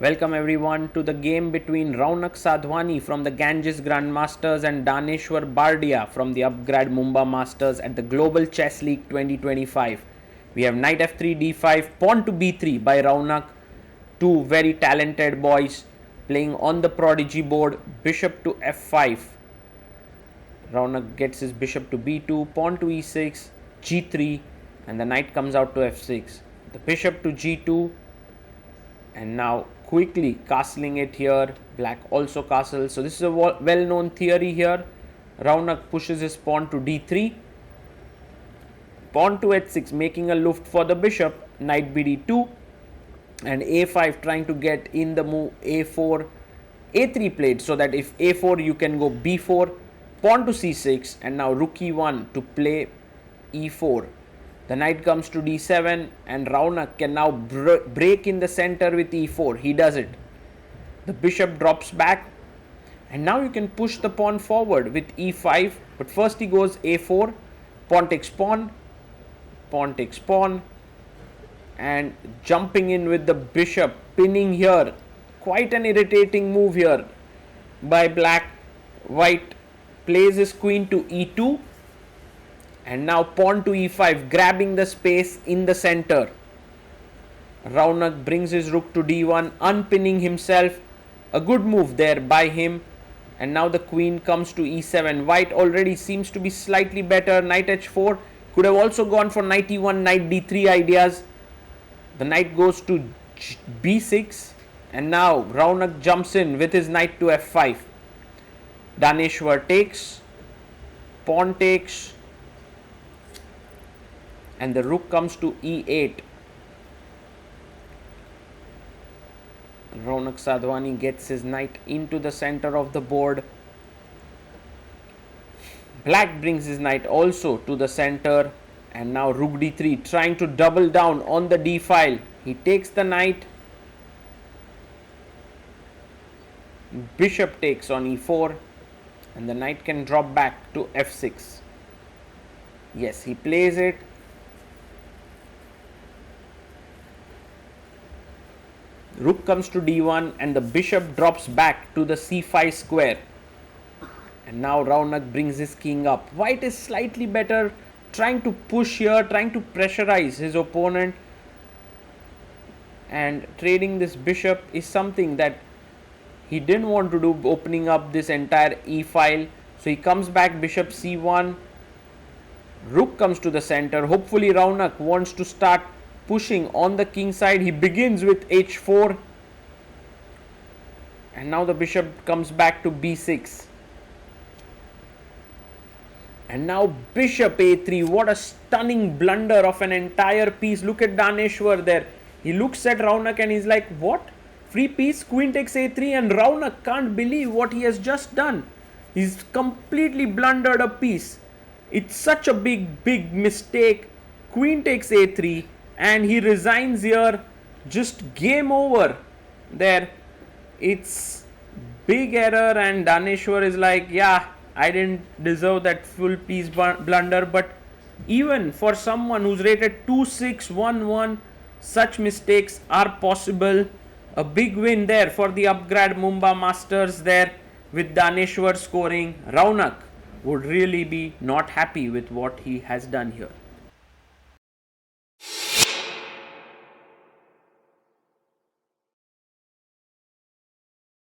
Welcome everyone to the game between Raunak Sadhwani from the Ganges Grandmasters and Daneshwar Bardia from the Upgrad Mumbai Masters at the Global Chess League 2025. We have knight f3, d5, pawn to b3 by Raunak, two very talented boys playing on the prodigy board, bishop to f5. Raunak gets his bishop to b2, pawn to e6, g3, and the knight comes out to f6. The bishop to g2, and now quickly castling it here. Black also castles. So this is a well-known theory here. Raunak pushes his pawn to d3, pawn to h6, making a luft for the bishop, knight bd2, and a5 trying to get in the move a4, a3 played, so that if a4 you can go b4, pawn to c6, and now rook e1 to play e4. The knight comes to d7 and Raunak can now break in the center with e4. He does it. The bishop drops back and now you can push the pawn forward with e5, but first he goes a4, pawn takes pawn, pawn takes pawn, and jumping in with the bishop, pinning here. Quite an irritating move here by black. White plays his queen to e2 and now pawn to e5, grabbing the space in the center. Raunak brings his rook to d1, unpinning himself. A good move there by him. And now the queen comes to e7. White already seems to be slightly better. Knight h4. Could have also gone for knight e1, knight d3 ideas. The knight goes to b6. And now Raunak jumps in with his knight to f5. Daneshwar takes. Pawn takes. And the rook comes to e8. Raunak Sadhwani gets his knight into the center of the board. Black brings his knight also to the center, and now rook d3, trying to double down on the d file. He takes the knight. Bishop takes on e4, and the knight can drop back to f6. Yes, he plays it. Rook comes to d1 and the bishop drops back to the c5 square. And now Raunak brings his king up. White is slightly better, trying to push here, trying to pressurize his opponent. And trading this bishop is something that he didn't want to do, opening up this entire e file. So he comes back, bishop c1. Rook comes to the center. Hopefully Raunak wants to start pushing on the king side. He begins with h4 and now the bishop comes back to b6 and now bishop a3. What a stunning blunder of an entire piece. Look at Daneshwar there. He looks at Raunak and he's like, what? Free piece? Queen takes a3, and Raunak can't believe what he has just done. He's completely blundered a piece. It's such a big mistake. Queen takes a3 and he resigns here. Just game over there. It's big error, and Daneshwar is like, yeah, I didn't deserve that full piece blunder. But even for someone who's rated 2-6-1-1, such mistakes are possible. A big win there for the Upgrad Mumbai Masters there, with Daneshwar scoring. Raunak would really be not happy with what he has done here.